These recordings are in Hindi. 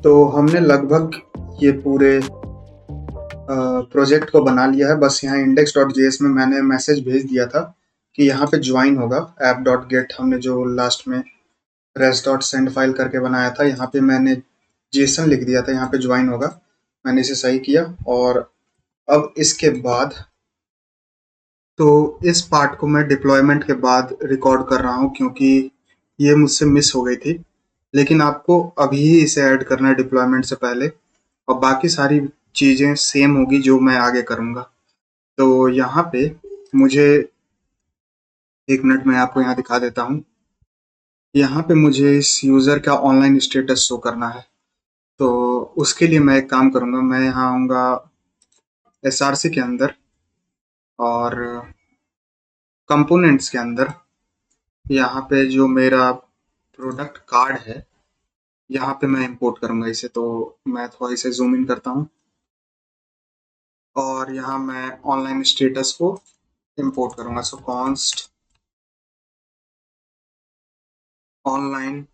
तो हमने लगभग ये पूरे प्रोजेक्ट को बना लिया है। बस यहाँ index.js में मैंने मैसेज भेज दिया था कि यहाँ पे ज्वाइन होगा। app.get हमने जो लास्ट में res.send फाइल करके बनाया था, यहाँ पे मैंने जेसन लिख दिया था, यहाँ पे ज्वाइन होगा। मैंने इसे सही किया और अब इसके बाद तो इस पार्ट को मैं डिप्लॉयमेंट के बाद रिकॉर्ड कर रहा हूँ क्योंकि ये मुझसे मिस हो गई थी। लेकिन आपको अभी ही इसे ऐड करना है डिप्लॉयमेंट से पहले, और बाकी सारी चीज़ें सेम होगी जो मैं आगे करूँगा। तो यहाँ पे मुझे एक मिनट में आपको यहाँ दिखा देता हूँ। यहाँ पे मुझे इस यूज़र का ऑनलाइन स्टेटस शो करना है। तो उसके लिए मैं एक काम करूँगा, मैं यहाँ आऊँगा एसआरसी के अंदर और कंपोनेंट्स के अंदर यहाँ पे जो मेरा प्रोडक्ट कार्ड है यहाँ पे मैं इंपोर्ट करूँगा इसे। तो मैं थोड़ा इसे जूम इन करता हूँ और यहाँ मैं ऑनलाइन स्टेटस को इंपोर्ट करूँगा। सो कॉन्स्ट ऑनलाइन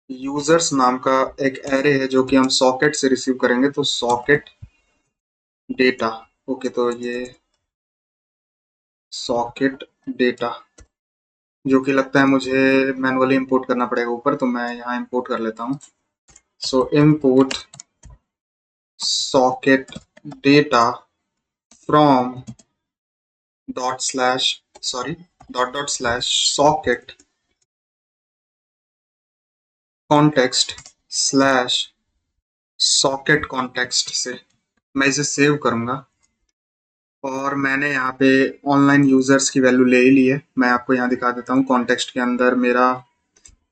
यूजर्स नाम का एक एरे है जो कि हम सॉकेट से रिसीव करेंगे। तो सॉकेट डेटा, ओके, तो ये सॉकेट डेटा जो कि लगता है मुझे मैनुअली इंपोर्ट करना पड़ेगा ऊपर, तो मैं यहाँ इंपोर्ट कर लेता हूँ। So import socket data from dot slash socket context slash socket context से मैं इसे सेव करूँगा। और मैंने यहाँ पे ऑनलाइन यूजर्स की वैल्यू ले ही ली है। मैं आपको यहाँ दिखा देता हूँ। कॉन्टेक्स्ट के अंदर मेरा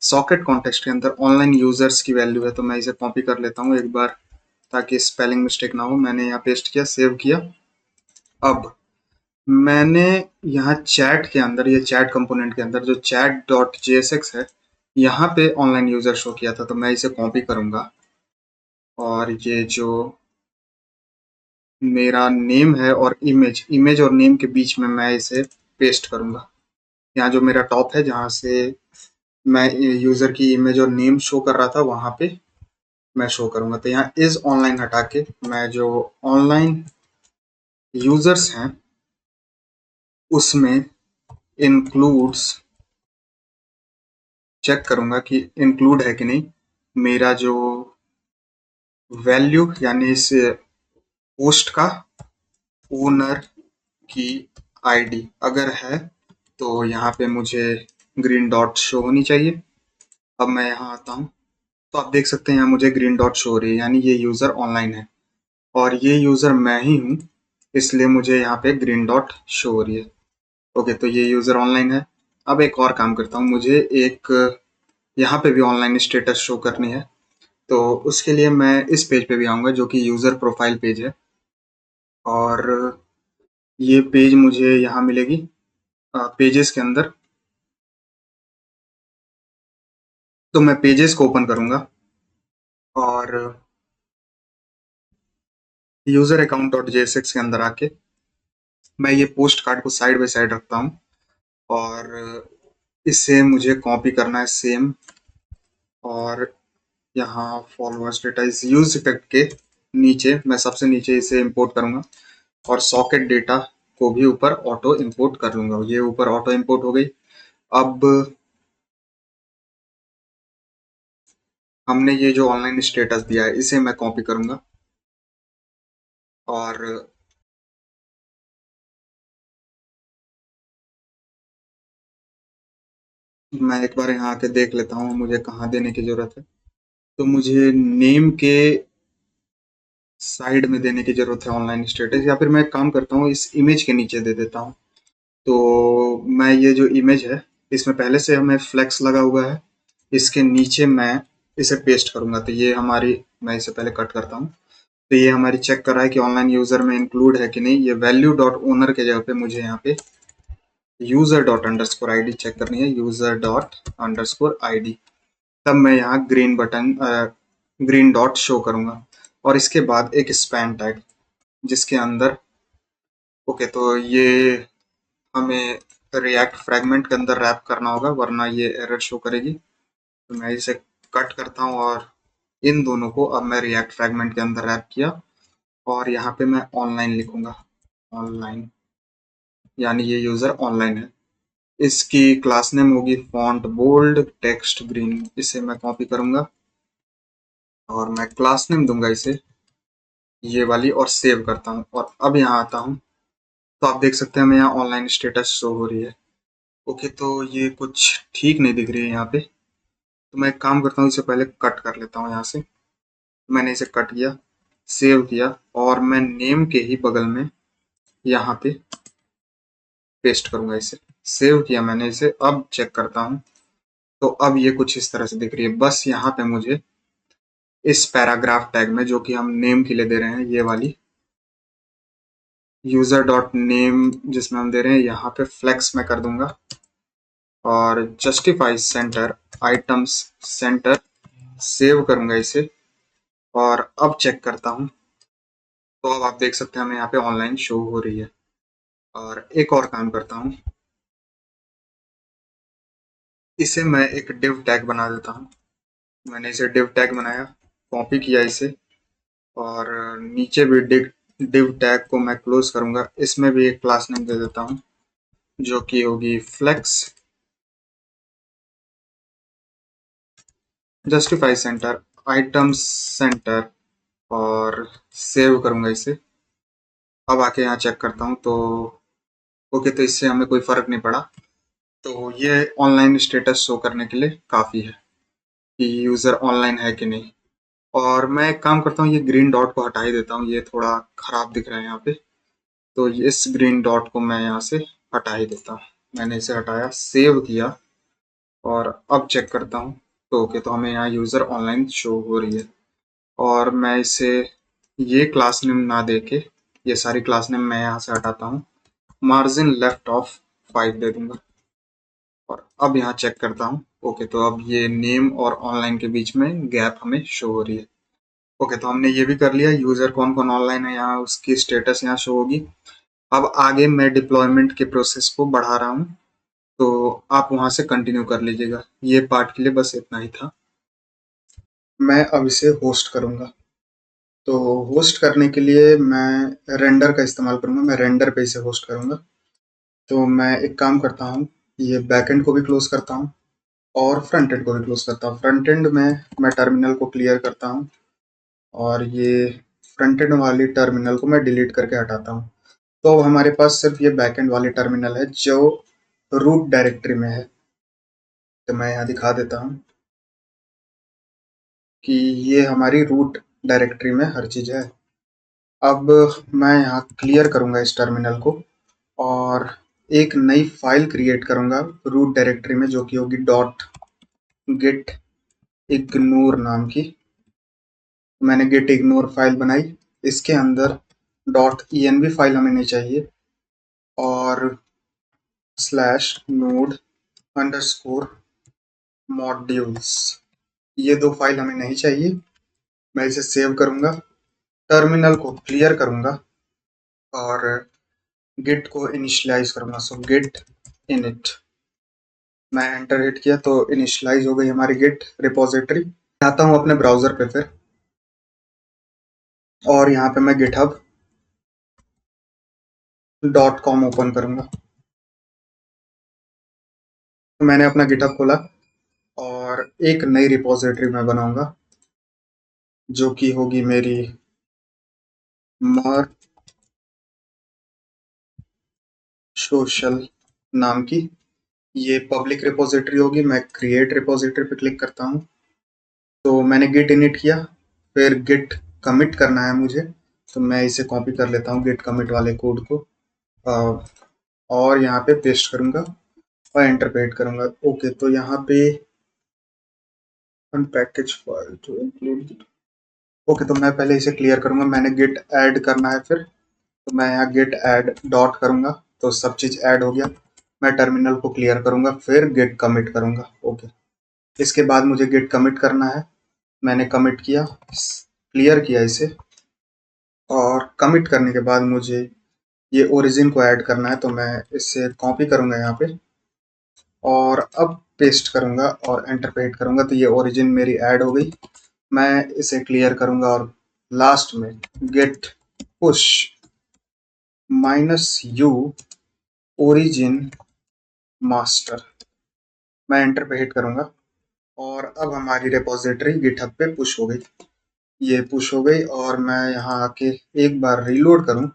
सॉकेट कॉन्टेक्स्ट के अंदर ऑनलाइन यूजर्स की वैल्यू है, तो मैं इसे कॉपी कर लेता हूँ एक बार ताकि स्पेलिंग मिस्टेक ना हो। मैंने यहाँ पेस्ट किया, सेव किया। अब मैंने यहाँ चैट के अंदर, ये चैट कंपोनेंट के अंदर जो चैट डॉट जेएसएक्स है, यहाँ पे ऑनलाइन यूजर शो किया था, तो मैं इसे कॉपी करूँगा और ये जो मेरा नेम है और इमेज और नेम के बीच में मैं इसे पेस्ट करूँगा। यहाँ जो मेरा टॉप है जहाँ से मैं यूज़र की इमेज और नेम शो कर रहा था वहाँ पे मैं शो करूँगा। तो यहाँ इज ऑनलाइन हटा के मैं जो ऑनलाइन यूजर्स हैं उसमें इंक्लूड्स चेक करूँगा कि इंक्लूड है कि नहीं। मेरा जो वैल्यू यानी इस पोस्ट का ओनर की आईडी अगर है तो यहाँ पे मुझे ग्रीन डॉट शो होनी चाहिए। अब मैं यहाँ आता हूँ तो आप देख सकते हैं यहाँ मुझे ग्रीन डॉट शो हो रही है, यानी ये यूज़र ऑनलाइन है और ये यूज़र मैं ही हूँ, इसलिए मुझे यहाँ पे ग्रीन डॉट शो हो रही है। ओके, तो ये यूज़र ऑनलाइन है। अब एक और काम करता हूँ, मुझे एक यहाँ पे भी ऑनलाइन स्टेटस शो करनी है। तो उसके लिए मैं इस पेज पे भी आऊँगा जो कि यूज़र प्रोफाइल पेज है और ये पेज मुझे यहाँ मिलेगी पेजेस के अंदर। तो मैं पेजेस को ओपन करूँगा और यूज़र अकाउंट डॉट जेएसएक्स के अंदर आके मैं ये पोस्ट कार्ड को साइड बाय साइड रखता हूँ और इसे मुझे कॉपी करना है सेम, और यहाँ फॉलोअर्स डेटा इस यूज करके नीचे मैं सबसे नीचे इसे इंपोर्ट करूँगा और सॉकेट डेटा को भी ऊपर ऑटो इंपोर्ट कर लूँगा। ये ऊपर ऑटो इंपोर्ट हो गई। अब हमने ये जो ऑनलाइन स्टेटस दिया है इसे मैं कॉपी करूँगा और मैं एक बार यहाँ आके देख लेता हूँ मुझे कहाँ देने की ज़रूरत है। तो मुझे नेम के साइड में देने की ज़रूरत है ऑनलाइन स्टेटस, या फिर मैं एक काम करता हूँ इस इमेज के नीचे दे देता हूँ। तो मैं ये जो इमेज है इसमें पहले से हमें फ्लेक्स लगा हुआ है, इसके नीचे मैं इसे पेस्ट करूँगा। तो ये हमारी, मैं इसे पहले कट करता हूँ। तो ये हमारी चेक कर रहा है कि ऑनलाइन यूज़र में इंक्लूड है कि नहीं। ये वैल्यू डॉट ओनर के जगह पे मुझे यहाँ पे user dot underscore I D check करनी है, user dot underscore I D. तब मैं यहाँ ग्रीन डॉट शो करूँगा और इसके बाद एक स्पैन टैग जिसके अंदर, ओके, तो ये हमें रिएक्ट फ्रैगमेंट के अंदर रैप करना होगा वरना ये एरर शो करेगी। तो मैं इसे कट करता हूँ और इन दोनों को अब मैं रिएक्ट फ्रैगमेंट के अंदर रैप किया और यहाँ पे मैं ऑनलाइन लिखूंगा, ऑनलाइन, यानी ये यूजर ऑनलाइन है। इसकी क्लास नेम होगी फॉन्ट बोल्ड टेक्स्ट ग्रीन। इसे मैं कॉपी करूंगा और मैं क्लास नेम दूंगा इसे ये वाली और सेव करता हूँ। और अब यहाँ आता हूँ तो आप देख सकते हैं हमें यहाँ ऑनलाइन स्टेटस शो हो रही है। ओके, तो ये कुछ ठीक नहीं दिख रही है यहाँ पे, तो मैं एक काम करता हूँ, इसे पहले कट कर लेता हूँ यहाँ से। मैंने इसे कट किया, सेव किया और मैं नेम के ही बगल में यहाँ पे पेस्ट करूंगा इसे। सेव किया मैंने इसे, अब चेक करता हूँ तो अब ये कुछ इस तरह से दिख रही है। बस यहाँ पे मुझे इस पैराग्राफ टैग में जो कि हम नेम के लिए दे रहे हैं, ये वाली यूजर डॉट नेम जिसमें हम दे रहे हैं, यहाँ पे फ्लेक्स में कर दूंगा और justify center items centre, save करूंगा इसे और अब चेक करता हूँ तो अब आप देख सकते हैं हमें यहाँ पे ऑनलाइन शो हो रही है। और एक और काम करता हूँ, इसे मैं एक डिव टैग बना देता हूँ। मैंने इसे डिव टैग बनाया, कॉपी किया इसे और नीचे भी डिव टैग को मैं क्लोज करूंगा। इसमें भी एक क्लास नेम दे देता हूँ जो कि होगी flex justify center items center और सेव करूंगा इसे। अब आके यहाँ चेक करता हूँ तो ओके, तो इससे हमें कोई फर्क नहीं पड़ा। तो ये ऑनलाइन स्टेटस शो करने के लिए काफ़ी है कि यूज़र ऑनलाइन है कि नहीं। और मैं एक काम करता हूँ, ये ग्रीन डॉट को हटा ही देता हूँ, ये थोड़ा खराब दिख रहा है यहाँ पे। तो इस ग्रीन डॉट को मैं यहाँ से हटा ही देता हूँ। मैंने इसे हटाया, सेव किया और अब चेक करता हूँ तो ओके, तो हमें यहाँ यूज़र ऑनलाइन शो हो रही है। और मैं इसे ये क्लास नेम ना देके ये सारी क्लास नेम मैं यहाँ से हटाता हूँ, मार्जिन लेफ्ट ऑफ 5 दे दूंगा और अब यहाँ चेक करता हूँ। ओके, तो अब ये नेम और ऑनलाइन के बीच में गैप हमें शो हो रही है। ओके, तो हमने ये भी कर लिया, यूजर कौन कौन ऑनलाइन है यहाँ उसकी स्टेटस यहाँ शो होगी। अब आगे मैं डिप्लॉयमेंट के प्रोसेस को बढ़ा रहा हूँ, तो आप वहां से कंटिन्यू कर लीजिएगा। ये पार्ट के लिए बस इतना ही था। मैं अब इसे होस्ट करूंगा। तो होस्ट करने के लिए मैं रेंडर का इस्तेमाल करूंगा, मैं रेंडर पे इसे होस्ट करूंगा। तो मैं एक काम करता हूँ, ये बैकएंड को भी क्लोज करता हूँ और फ्रंट एंड को भी क्लोज करता हूँ। फ्रंट एंड में मैं टर्मिनल को क्लियर करता हूँ और ये फ्रंट एंड वाली टर्मिनल को मैं डिलीट करके हटाता हूँ। तो अब हमारे पास सिर्फ ये बैकएंड वाली टर्मिनल है जो रूट डायरेक्टरी में है। तो मैं यहाँ दिखा देता हूँ कि ये हमारी रूट डायरेक्टरी में हर चीज़ है। अब मैं यहाँ क्लियर करूँगा इस टर्मिनल को और एक नई फाइल क्रिएट करूँगा रूट डायरेक्टरी में जो कि होगी डॉट गेट इग्नोर नाम की। मैंने गेट इग्नोर फाइल बनाई, इसके अंदर डॉट env फाइल हमें नहीं चाहिए और स्लैश नोड अंडरस्कोर मॉड्यूल्स, ये दो फाइल हमें नहीं चाहिए। मैं इसे सेव करूंगा, टर्मिनल को क्लियर करूंगा और गिट को इनिशियलाइज करूंगा। सो गिट इनिट, मैं एंटर हिट किया तो इनिशियलाइज हो गई हमारी गिट रिपोजिटरी। आता हूँ अपने ब्राउजर पे फिर और यहाँ पे मैं गिटहब .com ओपन करूंगा। तो मैंने अपना गिटहब खोला और एक नई रिपोजिटरी मैं बनाऊंगा जो कि होगी मेरी मर सोशल नाम की। ये पब्लिक रिपोजिटरी होगी। मैं क्रिएट रिपोजिटरी पे क्लिक करता हूँ। तो मैंने गिट इनिट किया, फिर गिट कमिट करना है मुझे, तो मैं इसे कॉपी कर लेता हूँ गिट कमिट वाले कोड को और यहाँ पे पेस्ट करूंगा और एंटर पे हिट करूंगा। ओके, तो यहाँ पे अनपैकेज फाइल टू इंक्लूड। ओके, तो मैं पहले इसे क्लियर करूंगा, मैंने गिट ऐड करना है फिर, तो मैं यहाँ गिट ऐड डॉट करूंगा तो सब चीज़ ऐड हो गया। मैं टर्मिनल को क्लियर करूंगा फिर गिट कमिट करूंगा। ओके, इसके बाद मुझे गिट कमिट करना है। मैंने कमिट किया, क्लियर किया इसे और कमिट करने के बाद मुझे ये ओरिजिन को ऐड करना है, तो मैं इसे कॉपी करूंगा यहाँ पे और अब पेस्ट करूंगा और एंटर पे हिट करूंगा तो ये ओरिजिन मेरी ऐड हो गई। मैं इसे क्लियर करूंगा और लास्ट में git push -u origin master, मैं एंटर पे हिट करूंगा और अब हमारी रिपोजिटरी गिटहब पे पुश हो गई। ये पुश हो गई और मैं यहाँ आके एक बार रीलोड करूं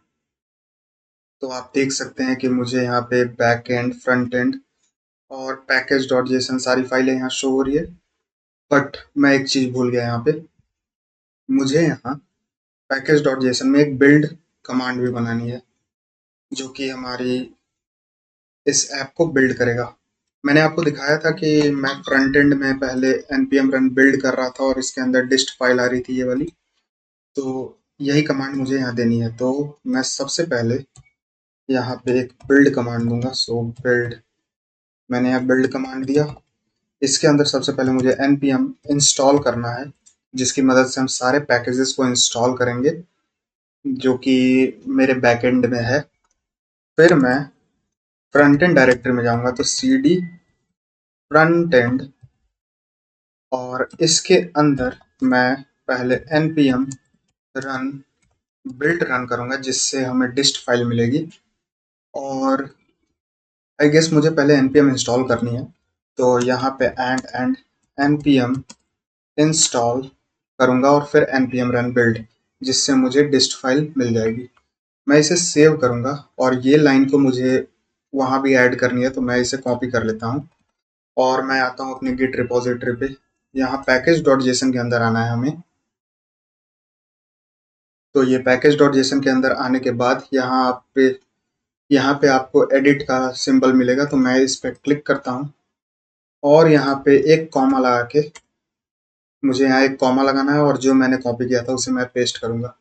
तो आप देख सकते हैं कि मुझे यहाँ पे बैक एंड, फ्रंट एंड और पैकेज डॉट जेसन सारी फाइलें यहाँ शो हो रही है। बट मैं एक चीज भूल गया यहाँ पे, मुझे यहाँ पैकेज डॉट जेसन में एक बिल्ड कमांड भी बनानी है जो कि हमारी इस ऐप को बिल्ड करेगा। मैंने आपको दिखाया था कि मैं फ्रंट एंड में पहले npm रन बिल्ड कर रहा था और इसके अंदर डिस्ट फाइल आ रही थी ये वाली, तो यही कमांड मुझे यहाँ देनी है। तो मैं सबसे पहले यहाँ पे एक बिल्ड कमांड दूंगा। सो बिल्ड, मैंने यहाँ बिल्ड कमांड दिया। इसके अंदर सबसे पहले मुझे npm इंस्टॉल करना है जिसकी मदद से हम सारे पैकेजेस को इंस्टॉल करेंगे जो कि मेरे बैकएंड में है। फिर मैं फ्रंट एंड डायरेक्टरी में जाऊंगा तो cd फ्रंट एंड और इसके अंदर मैं पहले npm रन बिल्ड रन करूंगा जिससे हमें डिस्ट फाइल मिलेगी। और आई गेस मुझे पहले npm इंस्टॉल करनी है तो यहाँ पे एंड npm इंस्टॉल करूंगा और फिर npm रन बिल्ड जिससे मुझे डिस्ट फाइल मिल जाएगी। मैं इसे सेव करूंगा और ये लाइन को मुझे वहां भी ऐड करनी है तो मैं इसे कॉपी कर लेता हूँ और मैं आता हूँ अपनी गिट रिपोजिटरी पे। यहाँ पैकेज डॉट जेसन के अंदर आना है हमें। तो ये पैकेज डॉट जेसन के अंदर आने के बाद यहाँ पे आपको एडिट का सिंबल मिलेगा तो मैं इस पर क्लिक करता हूँ और यहाँ पे एक कॉमा लगा के, मुझे यहाँ एक कॉमा लगाना है और जो मैंने कॉपी किया था उसे मैं पेस्ट करूंगा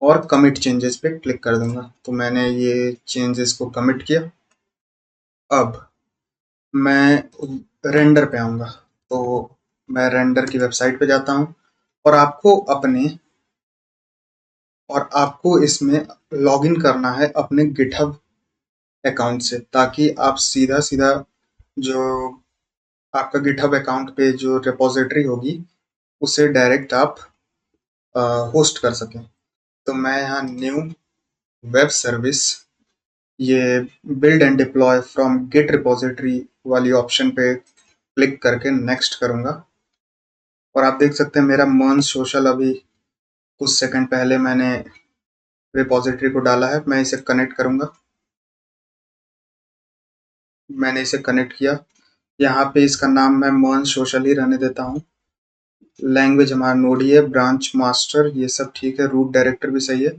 और कमिट चेंजेस पे क्लिक कर दूंगा। तो मैंने ये चेंजेस को कमिट किया। अब मैं रेंडर पे आऊंगा तो मैं रेंडर की वेबसाइट पे जाता हूँ और आपको इसमें लॉगिन करना है अपने गिटहब अकाउंट से ताकि आप सीधा सीधा जो आपका गिटहब अकाउंट पे जो रिपोजिटरी होगी उसे डायरेक्ट आप होस्ट कर सकें। तो मैं यहाँ न्यू वेब सर्विस, ये build and deploy from git repository वाली ऑप्शन पे क्लिक करके नेक्स्ट करूंगा और आप देख सकते हैं मेरा मर्न सोशल अभी कुछ सेकंड पहले मैंने रिपोजिटरी को डाला है। मैं इसे कनेक्ट करूंगा, मैंने इसे कनेक्ट किया। यहाँ पे इसका नाम मैं मर्न सोशल ही रहने देता हूँ। लैंग्वेज हमारा नोड ही है, ब्रांच मास्टर ये सब ठीक है, रूट डायरेक्टर भी सही है।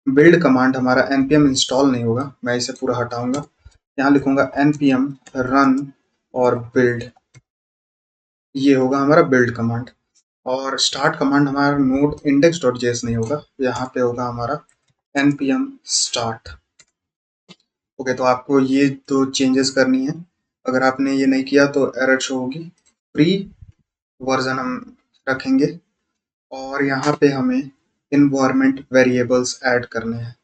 बिल्ड कमांड हमारा npm इंस्टॉल नहीं होगा, मैं इसे पूरा हटाऊंगा। यहाँ लिखूंगा npm रन और बिल्ड, ये होगा हमारा बिल्ड कमांड। और स्टार्ट कमांड हमारा नोड इंडेक्स डॉट जेएस नहीं होगा, यहाँ पे होगा हमारा npm स्टार्ट। ओके, तो आपको ये दो चेंजेस करनी है। अगर आपने ये नहीं किया तो एरर शो होगी। फ्री वर्जन हम रखेंगे और यहाँ पे हमें इन्वायरमेंट वेरिएबल्स ऐड करने हैं।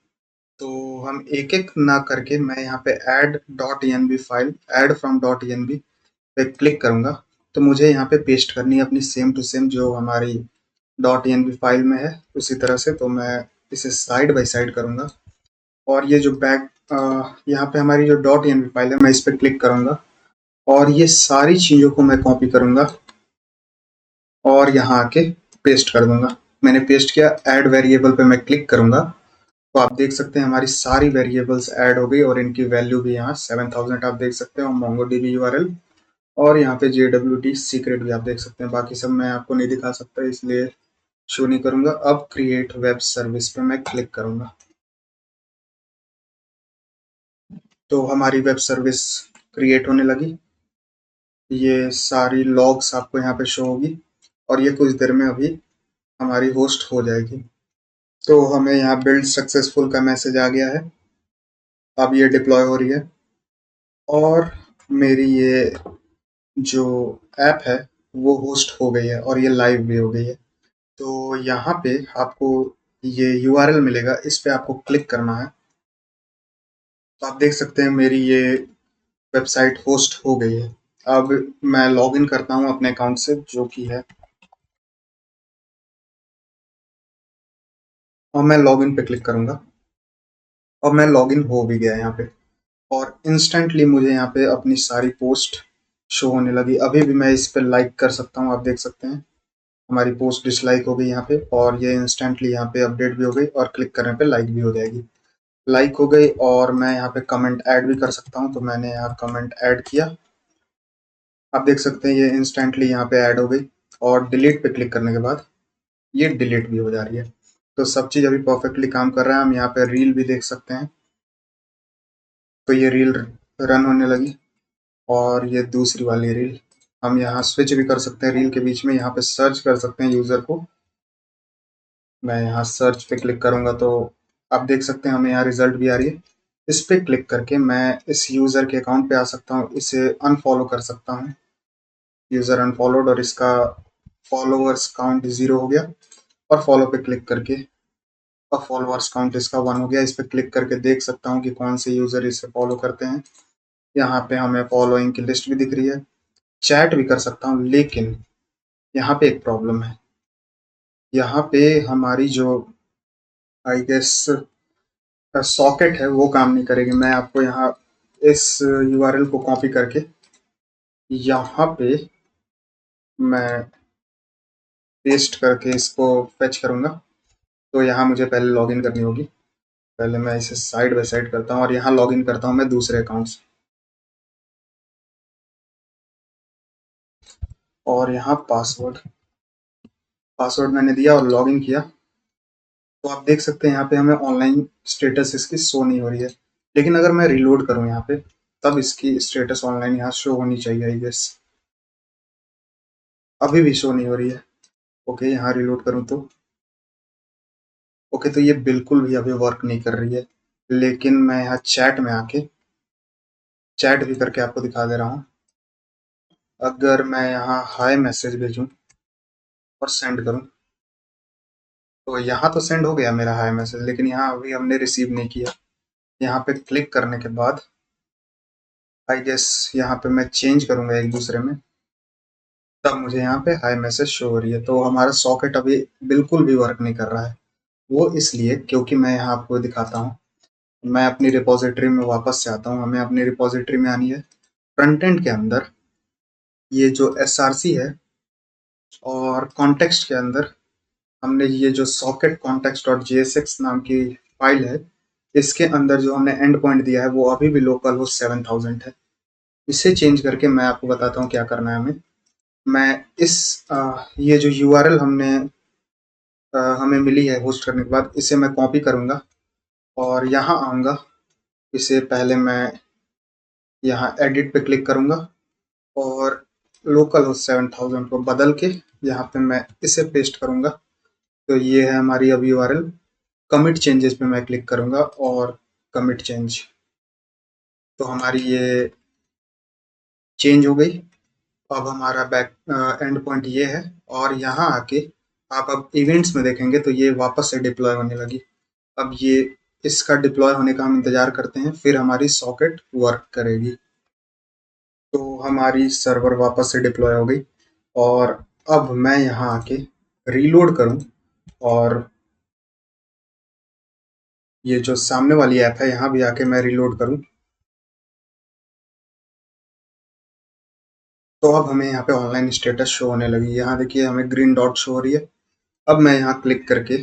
तो हम एक एक ना करके मैं यहाँ पे add dot env file, add from dot env पे क्लिक करूंगा तो मुझे यहाँ पे पेस्ट करनी है अपनी सेम टू सेम जो हमारी डॉट env फाइल में है उसी तरह से। तो मैं इसे साइड बाय साइड करूंगा और ये जो यहाँ पे हमारी जो डॉट env फाइल है मैं इस पर क्लिक करूंगा और ये सारी चीज़ों को मैं कॉपी करूंगा और यहाँ आके पेस्ट कर दूंगा। मैंने पेस्ट किया, ऐड वेरिएबल पे मैं क्लिक करूंगा तो आप देख सकते हैं हमारी सारी वेरिएबल्स ऐड हो गई और इनकी वैल्यू भी यहाँ 7000 आप देख सकते हैं और MongoDB URL और यहाँ पे JWT सीक्रेट भी आप देख सकते हैं। बाकी सब मैं आपको नहीं दिखा सकता इसलिए शो नहीं करूंगा। अब क्रिएट वेब सर्विस पे मैं क्लिक करूंगा तो हमारी वेब सर्विस क्रिएट होने लगी। ये सारी लॉग्स आपको यहाँ पे शो होगी और ये कुछ देर में अभी हमारी होस्ट हो जाएगी। तो हमें यहाँ बिल्ड सक्सेसफुल का मैसेज आ गया है, अब ये डिप्लॉय हो रही है और मेरी ये जो ऐप है वो होस्ट हो गई है और ये लाइव भी हो गई है। तो यहाँ पे आपको ये URL मिलेगा, इस पे आपको क्लिक करना है तो आप देख सकते हैं मेरी ये वेबसाइट होस्ट हो गई है। अब मैं लॉग इन करता हूँ अपने अकाउंट से, जो कि है, और मैं लॉग इन पे क्लिक करूंगा और मैं लॉग इन हो भी गया यहाँ पे। और इंस्टेंटली मुझे यहाँ पे अपनी सारी पोस्ट शो होने लगी। अभी भी मैं इस पे लाइक कर सकता हूँ, आप देख सकते हैं हमारी पोस्ट डिसलाइक हो गई यहाँ पे, और ये इंस्टेंटली यहाँ पे अपडेट भी हो गई और क्लिक करने पे लाइक भी हो जाएगी। लाइक हो गई और मैं यहाँ पे कमेंट ऐड भी कर सकता हूँ, तो मैंने यहाँ कमेंट ऐड किया। आप देख सकते हैं ये इंस्टेंटली यहाँ पे ऐड हो गई, और डिलीट पे क्लिक करने के बाद ये डिलीट भी हो जा रही है। तो सब चीज़ अभी परफेक्टली काम कर रहा है। हम यहाँ पे रील भी देख सकते हैं, तो ये रील रन होने लगी, और ये दूसरी वाली रील। हम यहाँ स्विच भी कर सकते हैं रील के बीच में, यहाँ पे सर्च कर सकते हैं यूज़र को। मैं यहाँ सर्च पे क्लिक करूँगा तो आप देख सकते हैं हमें यहाँ रिजल्ट भी आ रही है। इस पे क्लिक करके मैं इस यूज़र के अकाउंट पे आ सकता हूँ, इसे अनफॉलो कर सकता हूँ। यूज़र अनफॉलोड, और इसका फॉलोअर्स काउंट 0 हो गया। और फॉलो पे क्लिक करके और फॉलोअर्स काउंट इसका 1 हो गया। इस पे क्लिक करके देख सकता हूँ कि कौन से यूज़र इसे फॉलो करते हैं। यहाँ पे हमें फॉलोइंग की लिस्ट भी दिख रही है। चैट भी कर सकता हूँ, लेकिन यहाँ पे एक प्रॉब्लम है। यहाँ पे हमारी जो आई गेस सॉकेट है वो काम नहीं करेगी। मैं आपको यहाँ इस यूआरएल को कॉपी करके यहाँ पे मैं पेस्ट करके इसको फेच करूँगा। तो यहाँ मुझे पहले लॉगिन करनी होगी। पहले मैं इसे साइड बाय साइड करता हूँ और यहाँ लॉगिन करता हूँ मैं दूसरे अकाउंट से, और यहाँ पासवर्ड पासवर्ड मैंने दिया और लॉगिन किया। तो आप देख सकते हैं यहाँ पे हमें ऑनलाइन स्टेटस इसकी शो नहीं हो रही है। लेकिन अगर मैं रिलोड करूँ यहाँ पे, तब इसकी स्टेटस ऑनलाइन यहाँ शो होनी चाहिए आई गेस। अभी भी शो नहीं हो रही है। ओके, यहाँ रिलोड करूँ तो ओके, तो ये बिल्कुल भी अभी वर्क नहीं कर रही है। लेकिन मैं यहाँ चैट में आके चैट भी करके आपको दिखा दे रहा हूँ। अगर मैं यहाँ हाय मैसेज भेजूँ और सेंड करूँ, तो यहाँ तो सेंड हो गया मेरा हाय मैसेज, लेकिन यहाँ अभी हमने रिसीव नहीं किया। यहाँ पे क्लिक करने के बाद आई गेस यहाँ पे मैं चेंज करूँगा एक दूसरे में, तब मुझे यहाँ पे हाय मैसेज शो हो रही है। तो हमारा सॉकेट अभी बिल्कुल भी वर्क नहीं कर रहा है। वो इसलिए क्योंकि मैं यहाँ आपको दिखाता हूँ। मैं अपनी रिपोजिटरी में वापस से आता हूँ। हमें अपनी रिपोजिटरी में आनी है। फ्रंट एंड के अंदर ये जो एसआरसी है, और कॉन्टेक्स्ट के अंदर हमने ये जो सॉकेट कॉन्टेक्स्ट डॉट जेएसएक्स नाम की फाइल है, इसके अंदर जो हमने एंड पॉइंट दिया है वो अभी भी लोकल होस्ट 7000 है। इसे चेंज करके मैं आपको बताता हूँ क्या करना है हमें। मैं इस ये जो यूआरएल हमें मिली है होस्ट करने के बाद, इसे मैं कॉपी करूँगा और यहाँ आऊँगा। इसे पहले मैं यहाँ एडिट पे क्लिक करूँगा और लोकल होस्ट 7000 को बदल के यहाँ पे मैं इसे पेस्ट करूँगा। तो ये है हमारी अब यूआरएल। कमिट चेंजेस पे मैं क्लिक करूँगा और कमिट चेंज, तो हमारी ये चेंज हो गई। अब हमारा बैक एंड पॉइंट ये है, और यहाँ आके आप अब इवेंट्स में देखेंगे तो ये वापस से डिप्लॉय होने लगी। अब ये इसका डिप्लॉय होने का हम इंतजार करते हैं, फिर हमारी सॉकेट वर्क करेगी। तो हमारी सर्वर वापस से डिप्लॉय हो गई, और अब मैं यहाँ आके रीलोड करूँ और ये जो सामने वाली ऐप है यहाँ भी आके मैं रीलोड करूँ, तो अब हमें यहाँ पे ऑनलाइन स्टेटस शो होने लगी। यहाँ देखिए हमें ग्रीन डॉट शो हो रही है। अब मैं यहाँ क्लिक करके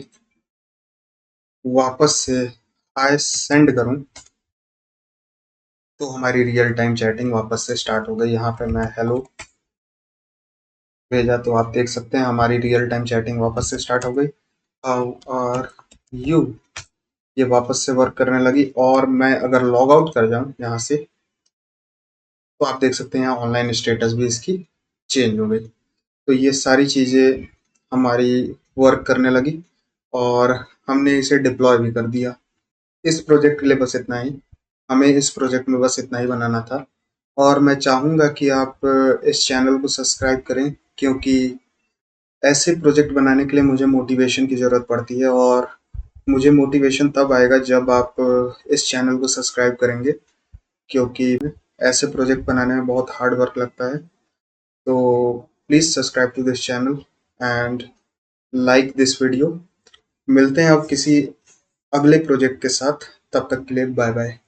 वापस से हाय सेंड करूँ, तो हमारी रियल टाइम चैटिंग वापस से स्टार्ट हो गई। यहाँ पे मैं हेलो भेजा तो आप देख सकते हैं हमारी रियल टाइम चैटिंग वापस से स्टार्ट हो गई। हाउ आर यू, ये वापस से वर्क करने लगी। और मैं अगर लॉग आउट कर जाऊँ यहाँ से, तो आप देख सकते हैं यहाँ ऑनलाइन स्टेटस भी इसकी चेंज हो गई। तो ये सारी चीज़ें हमारी वर्क करने लगी, और हमने इसे डिप्लॉय भी कर दिया। इस प्रोजेक्ट के लिए बस इतना ही। हमें इस प्रोजेक्ट में बस इतना ही बनाना था, और मैं चाहूँगा कि आप इस चैनल को सब्सक्राइब करें, क्योंकि ऐसे प्रोजेक्ट बनाने के लिए मुझे मोटिवेशन की ज़रूरत पड़ती है, और मुझे मोटिवेशन तब आएगा जब आप इस चैनल को सब्सक्राइब करेंगे, क्योंकि ऐसे प्रोजेक्ट बनाने में बहुत हार्ड वर्क लगता है। तो please subscribe to this channel and like this video. मिलते हैं अब किसी अगले प्रोजेक्ट के साथ, तब तक के लिए बाय बाय।